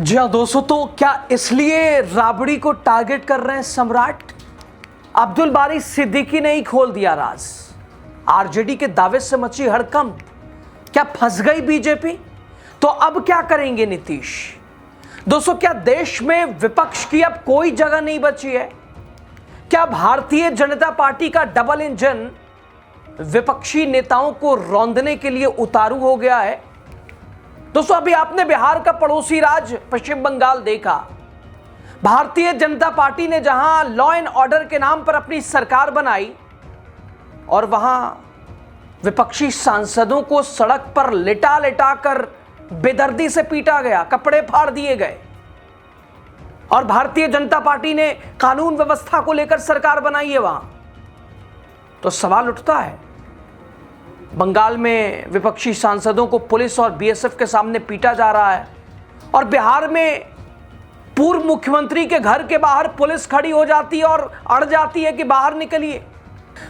जी हाँ दोस्तों, तो क्या इसलिए राबड़ी को टारगेट कर रहे हैं सम्राट? अब्दुल बारी सिद्दीकी ने ही खोल दिया राज। आरजेडी के दावे से मची हड़कंप। क्या फंस गई बीजेपी? तो अब क्या करेंगे नीतीश? दोस्तों, क्या देश में विपक्ष की अब कोई जगह नहीं बची है? क्या भारतीय जनता पार्टी का डबल इंजन विपक्षी नेताओं को रौंदने के लिए उतारू हो गया है? दोस्तों, अभी आपने बिहार का पड़ोसी राज्य पश्चिम बंगाल देखा। भारतीय जनता पार्टी ने जहां लॉ एंड ऑर्डर के नाम पर अपनी सरकार बनाई और वहां विपक्षी सांसदों को सड़क पर लिटा लिटा कर बेदर्दी से पीटा गया, कपड़े फाड़ दिए गए। और भारतीय जनता पार्टी ने कानून व्यवस्था को लेकर सरकार बनाई है वहां। तो सवाल उठता है, बंगाल में विपक्षी सांसदों को पुलिस और बीएसएफ के सामने पीटा जा रहा है और बिहार में पूर्व मुख्यमंत्री के घर के बाहर पुलिस खड़ी हो जाती है और अड़ जाती है कि बाहर निकलिए।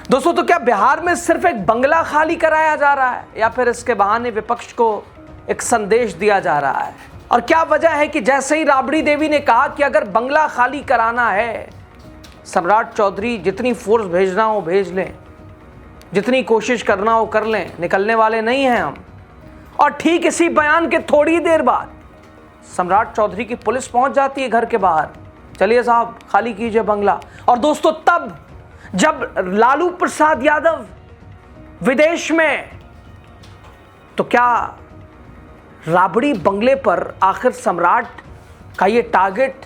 दोस्तों, तो क्या बिहार में सिर्फ एक बंगला खाली कराया जा रहा है या फिर इसके बहाने विपक्ष को एक संदेश दिया जा रहा है? और क्या वजह है कि जैसे ही राबड़ी देवी ने कहा कि अगर बंगला खाली कराना है, सम्राट चौधरी जितनी फोर्स भेजना हो भेज लें, जितनी कोशिश करना हो कर लें, निकलने वाले नहीं हैं हम। और ठीक इसी बयान के थोड़ी देर बाद सम्राट चौधरी की पुलिस पहुंच जाती है घर के बाहर, चलिए साहब खाली कीजिए बंगला। और दोस्तों, तब जब लालू प्रसाद यादव विदेश में, तो क्या राबड़ी बंगले पर आखिर सम्राट का ये टारगेट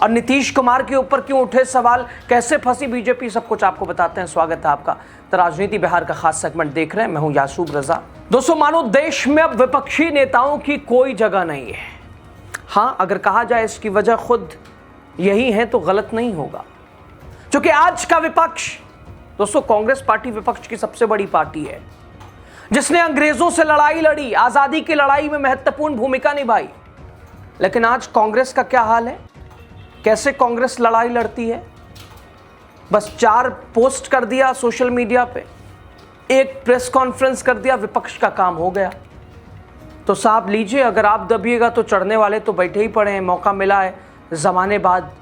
और नीतीश कुमार के ऊपर क्यों उठे सवाल? कैसे फंसी बीजेपी? सब कुछ आपको बताते हैं। स्वागत है आपका तो राजनीति बिहार का खास सेगमेंट देख रहे हैं। मैं हूं यासूब रजा। दोस्तों, मानो देश में अब विपक्षी नेताओं की कोई जगह नहीं है। हाँ, अगर कहा जाए इसकी वजह खुद यही है तो गलत नहीं होगा, क्योंकि आज का विपक्ष, दोस्तों कांग्रेस पार्टी विपक्ष की सबसे बड़ी पार्टी है, जिसने अंग्रेजों से लड़ाई लड़ी, आजादी की लड़ाई में महत्वपूर्ण भूमिका निभाई। लेकिन आज कांग्रेस का क्या हाल है? कैसे कांग्रेस लड़ाई लड़ती है? बस 4 पोस्ट कर दिया सोशल मीडिया पे, 1 प्रेस कॉन्फ्रेंस कर दिया, विपक्ष का काम हो गया। तो साहब लीजिए, अगर आप दबिएगा तो चढ़ने वाले तो बैठे ही पड़े हैं। मौका मिला है जमाने बाद।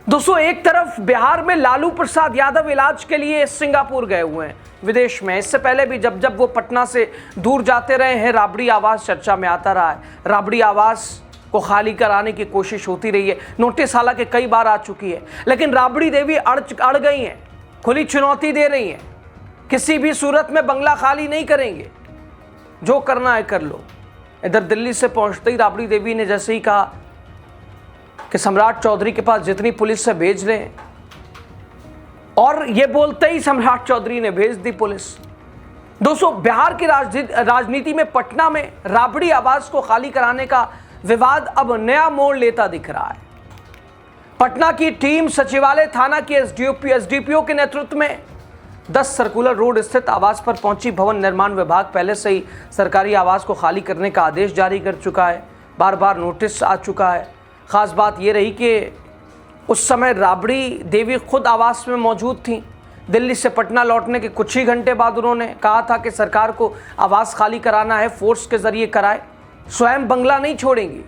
दोस्तों, एक तरफ बिहार में लालू प्रसाद यादव इलाज के लिए सिंगापुर गए हुए हैं, विदेश में। इससे पहले भी जब जब वो पटना से दूर जाते रहे हैं, राबड़ी आवास चर्चा में आता रहा है। राबड़ी आवास को खाली कराने की कोशिश होती रही है, नोटिस हालांकि कई बार आ चुकी है, लेकिन राबड़ी देवी अड़ गई हैं, खुली चुनौती दे रही हैं। किसी भी सूरत में बंगला खाली नहीं करेंगे, जो करना है कर लो। इधर दिल्ली से पहुंचते ही राबड़ी देवी ने जैसे ही कहा कि सम्राट चौधरी के पास जितनी पुलिस से भेज रहे हैं, और ये बोलते ही सम्राट चौधरी ने भेज दी पुलिस। दोस्तों, बिहार की राजनीति में पटना में राबड़ी आवास को खाली कराने का विवाद अब नया मोड़ लेता दिख रहा है। पटना की टीम सचिवालय थाना के एसडीपीओ के नेतृत्व में 10 सर्कुलर रोड स्थित आवास पर पहुंची। भवन निर्माण विभाग पहले से ही सरकारी आवास को खाली करने का आदेश जारी कर चुका है, बार बार नोटिस आ चुका है। खास बात यह रही कि उस समय राबड़ी देवी खुद आवास में मौजूद थी। दिल्ली से पटना लौटने के कुछ ही घंटे बाद उन्होंने कहा था कि सरकार को आवास खाली कराना है, फोर्स के जरिए कराए, स्वयं बंगला नहीं छोड़ेंगी।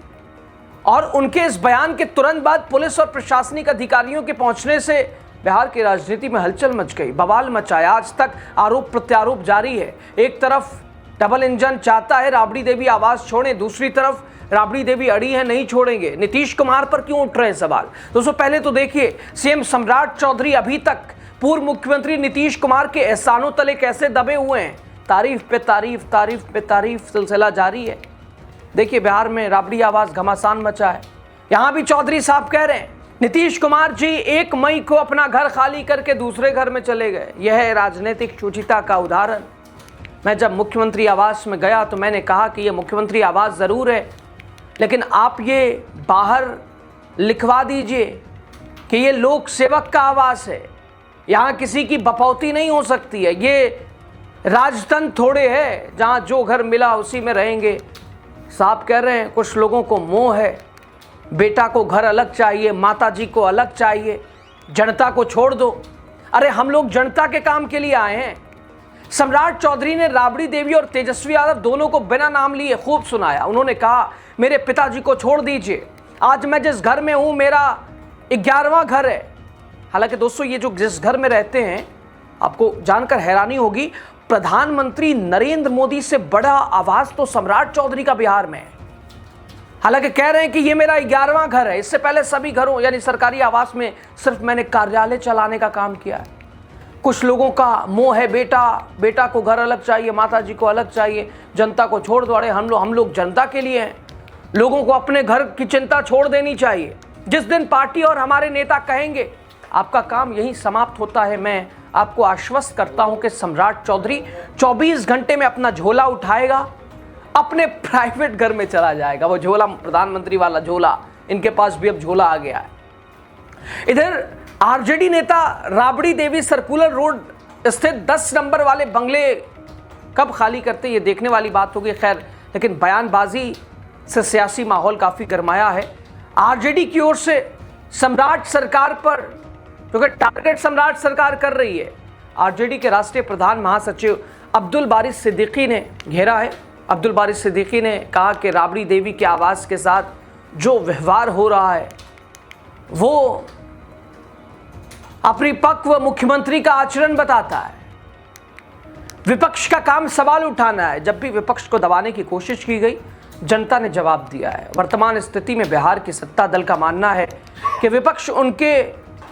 और उनके इस बयान के तुरंत बाद पुलिस और प्रशासनिक अधिकारियों के पहुंचने से बिहार की राजनीति में हलचल मच गई, बवाल मचाया। आज तक आरोप प्रत्यारोप जारी है। एक तरफ डबल इंजन चाहता है राबड़ी देवी आवास छोड़ें, दूसरी तरफ राबड़ी देवी अड़ी है, नहीं छोड़ेंगे। नीतीश कुमार पर क्यों उठ रहे हैं सवाल? दोस्तों, पहले तो देखिए, सीएम सम्राट चौधरी अभी तक पूर्व मुख्यमंत्री नीतीश कुमार के एहसानों तले कैसे दबे हुए हैं। तारीफ पे तारीफ, तारीफ पे तारीफ, सिलसिला जारी है। देखिए, बिहार में राबड़ी आवास घमासान मचा है। यहां भी चौधरी साहब कह रहे हैं नीतीश कुमार जी 1 मई को अपना घर खाली करके दूसरे घर में चले गए। यह है राजनीतिक शुचिता का उदाहरण। मैं जब मुख्यमंत्री आवास में गया तो मैंने कहा कि यह मुख्यमंत्री आवास जरूर है, लेकिन आप ये बाहर लिखवा दीजिए कि ये लोक सेवक का आवास है, यहाँ किसी की बपौती नहीं हो सकती है। ये राजतंत्र थोड़े है जहाँ जो घर मिला उसी में रहेंगे। साहब कह रहे हैं कुछ लोगों को मोह है, बेटा को घर अलग चाहिए, माता जी को अलग चाहिए, जनता को छोड़ दो। अरे हम लोग जनता के काम के लिए आए हैं। सम्राट चौधरी ने राबड़ी देवी और तेजस्वी यादव दोनों को बिना नाम लिए खूब सुनाया। उन्होंने कहा, मेरे पिताजी को छोड़ दीजिए, आज मैं जिस घर में हूं मेरा 11वां घर है। हालांकि दोस्तों, ये जो जिस घर में रहते हैं, आपको जानकर हैरानी होगी, प्रधानमंत्री नरेंद्र मोदी से बड़ा आवाज तो सम्राट चौधरी का बिहार में है। हालांकि कह रहे हैं कि ये मेरा 11वां घर है, इससे पहले सभी घरों यानी सरकारी आवास में सिर्फ मैंने कार्यालय चलाने का काम किया है। कुछ लोगों का मोह है, बेटा को घर अलग चाहिए, माताजी को अलग चाहिए, जनता को छोड़ दो। अरे हम लोग जनता के लिए हैं, लोगों को अपने घर की चिंता छोड़ देनी चाहिए। जिस दिन पार्टी और हमारे नेता कहेंगे आपका काम यहीं समाप्त होता है, मैं आपको आश्वस्त करता हूं कि सम्राट चौधरी 24 घंटे में अपना झोला उठाएगा, अपने प्राइवेट घर में चला जाएगा। वो झोला, प्रधानमंत्री वाला झोला, इनके पास भी अब झोला आ गया है। इधर आरजेडी नेता राबड़ी देवी सर्कुलर रोड स्थित 10 नंबर वाले बंगले कब खाली करते, ये देखने वाली बात होगी। खैर, लेकिन बयानबाजी से सियासी माहौल काफी गरमाया है। आरजेडी की ओर से सम्राट सरकार पर, क्योंकि टारगेट सम्राट सरकार कर रही है, आरजेडी के राष्ट्रीय प्रधान महासचिव अब्दुल बारी सिद्दीकी ने घेरा है। अब्दुल बारी सिद्दीकी ने कहा कि राबड़ी देवी के आवास के साथ जो व्यवहार हो रहा है वो अपरिपक्व मुख्यमंत्री का आचरण बताता है। विपक्ष का काम सवाल उठाना है। जब भी विपक्ष को दबाने की कोशिश की गई, जनता ने जवाब दिया है। वर्तमान स्थिति में बिहार की सत्ता दल का मानना है कि विपक्ष उनके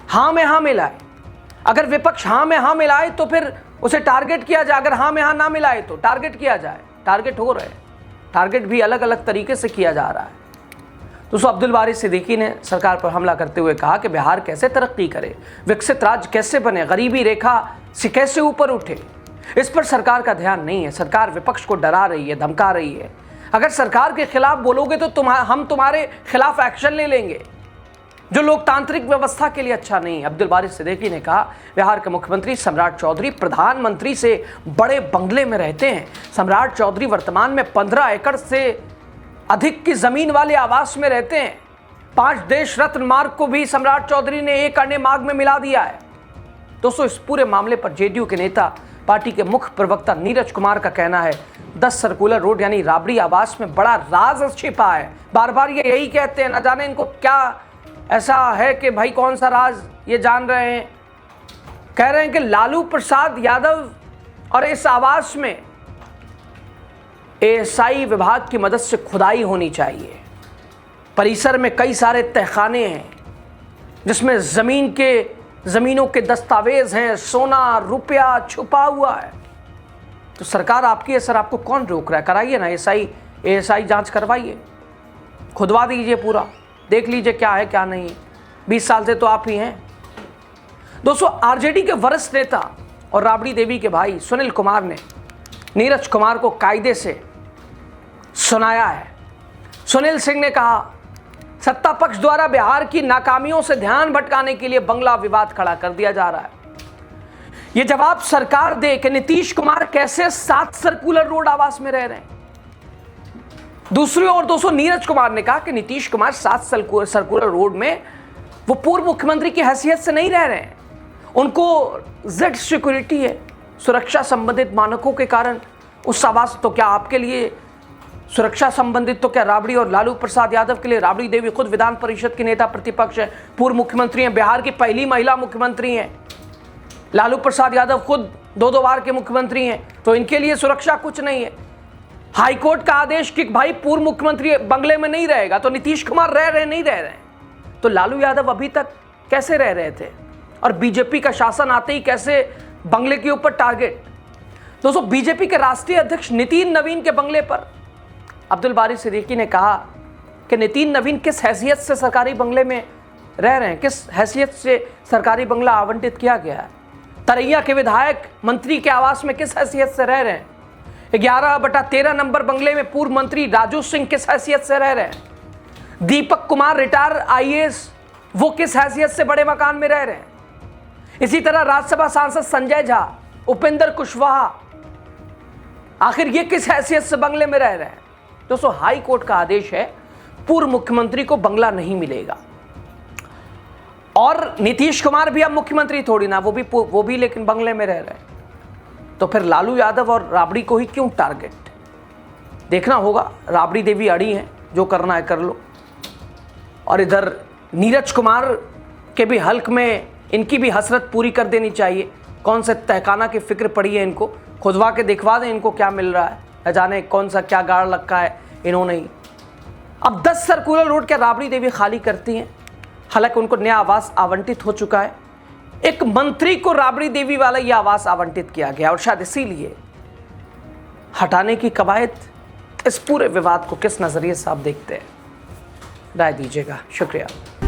हाँ में हाँ मिलाए। अगर विपक्ष हाँ में हाँ मिलाए तो फिर उसे टारगेट किया जाए, अगर हाँ में हाँ ना मिलाए तो टारगेट किया जाए। टारगेट हो रहे हैं, टारगेट भी अलग अलग तरीके से किया जा रहा है। दोस्तों, अब्दुल बारी सिद्दीकी ने सरकार पर हमला करते हुए कहा कि बिहार कैसे तरक्की करे, विकसित राज्य कैसे बने, गरीबी रेखा से कैसे ऊपर उठे, इस पर सरकार का ध्यान नहीं है। सरकार विपक्ष को डरा रही है, धमका रही है। अगर सरकार के खिलाफ बोलोगे तो हम तुम्हारे खिलाफ एक्शन ले लेंगे, जो लोकतांत्रिक व्यवस्था के लिए अच्छा नहीं है। अब्दुल बारी सिद्दीकी ने कहा, बिहार के मुख्यमंत्री सम्राट चौधरी प्रधानमंत्री से बड़े बंगले में रहते हैं। सम्राट चौधरी वर्तमान में 15 एकड़ से अधिक की जमीन वाले आवास में रहते हैं। 5 देश रत्न मार्ग को भी सम्राट चौधरी ने एक अन्य मार्ग में मिला दिया है। दोस्तों, इस पूरे मामले पर जेडीयू के नेता, पार्टी के मुख्य प्रवक्ता नीरज कुमार का कहना है, 10 सर्कुलर रोड यानी राबड़ी आवास में बड़ा राज छिपा है। बार बार ये यही कहते हैं, न जाने इनको क्या ऐसा है कि भाई कौन सा राज ये जान रहे हैं। कह रहे हैं कि लालू प्रसाद यादव और इस आवास में एएसआई विभाग की मदद से खुदाई होनी चाहिए। परिसर में कई सारे तहखाने हैं जिसमें जमीनों के दस्तावेज हैं, सोना रुपया छुपा हुआ है। तो सरकार आपकी है सर, आपको कौन रोक रहा है? कराइए ना एएसआई जांच करवाइए, खुदवा दीजिए पूरा, देख लीजिए क्या है क्या नहीं है। 20 साल से तो आप ही हैं। दोस्तों, आरजेडी के वरिष्ठ नेता और राबड़ी देवी के भाई सुनील कुमार ने नीरज कुमार को कायदे से सुनाया है। सुनील सिंह ने कहा, सत्ता पक्ष द्वारा बिहार की नाकामियों से ध्यान भटकाने के लिए बंगला विवाद खड़ा कर दिया जा रहा है। यह जवाब सरकार दे कि नीतीश कुमार कैसे 7 सर्कुलर रोड आवास में रह रहे हैं। दूसरी ओर दोस्तों, नीरज कुमार ने कहा कि नीतीश कुमार 7 सर्कुलर रोड में वो पूर्व मुख्यमंत्री की हैसियत से नहीं रह रहे हैं। उनको जेड सिक्योरिटी है, सुरक्षा संबंधित मानकों के कारण उस आवास, तो क्या आपके लिए सुरक्षा संबंधित, तो क्या राबड़ी और लालू प्रसाद यादव के लिए? राबड़ी देवी खुद विधान परिषद की नेता प्रतिपक्ष है, पूर्व मुख्यमंत्री हैं, बिहार की पहली महिला मुख्यमंत्री हैं। लालू प्रसाद यादव खुद 2 बार के मुख्यमंत्री हैं, तो इनके लिए सुरक्षा कुछ नहीं है। हाईकोर्ट का आदेश कि भाई पूर्व मुख्यमंत्री बंगले में नहीं रहेगा, तो नीतीश कुमार रह रहे नहीं रह रहे, तो लालू यादव अभी तक कैसे रह रहे थे? और बीजेपी का शासन आते ही कैसे बंगले के ऊपर टारगेट? दोस्तों, बीजेपी के राष्ट्रीय अध्यक्ष नितिन नवीन के बंगले पर अब्दुल बारी सिद्दीकी ने कहा कि नितिन नवीन किस हैसियत से सरकारी बंगले में रह रहे हैं, किस हैसियत से सरकारी बंगला आवंटित किया गया है। तरैया के विधायक मंत्री के आवास में किस हैसियत से रह रहे हैं। 11/13 नंबर बंगले में पूर्व मंत्री राजू सिंह किस हैसियत से रह रहे हैं। दीपक कुमार रिटायर आईएएस, वो किस हैसियत से बड़े मकान में रह रहे हैं। इसी तरह राज्यसभा सांसद संजय झा, उपेंद्र कुशवाहा, आखिर ये किस हैसियत से बंगले में रह रहे हैं? दोस्तों, हाई कोर्ट का आदेश है, पूर्व मुख्यमंत्री को बंगला नहीं मिलेगा। और नीतीश कुमार भी अब मुख्यमंत्री थोड़ी ना, वो भी लेकिन बंगले में रह रहे हैं। तो फिर लालू यादव और राबड़ी को ही क्यों टारगेट? देखना होगा। राबड़ी देवी अड़ी हैं, जो करना है कर लो। और इधर नीरज कुमार के भी हल्क में इनकी भी हसरत पूरी कर देनी चाहिए। कौन से तहखाना की फिक्र पड़ी है इनको, खुदवा के दिखवा दें इनको क्या मिल रहा है, न जाने कौन सा क्या गाड़ रखा है इन्होंने ही। अब 10 सर्कुलर रोड क्या राबड़ी देवी खाली करती हैं? हालांकि उनको नया आवास आवंटित हो चुका है। एक मंत्री को राबड़ी देवी वाला यह आवास आवंटित किया गया और शायद इसीलिए हटाने की कवायद। इस पूरे विवाद को किस नजरिए से आप देखते हैं, राय दीजिएगा। शुक्रिया।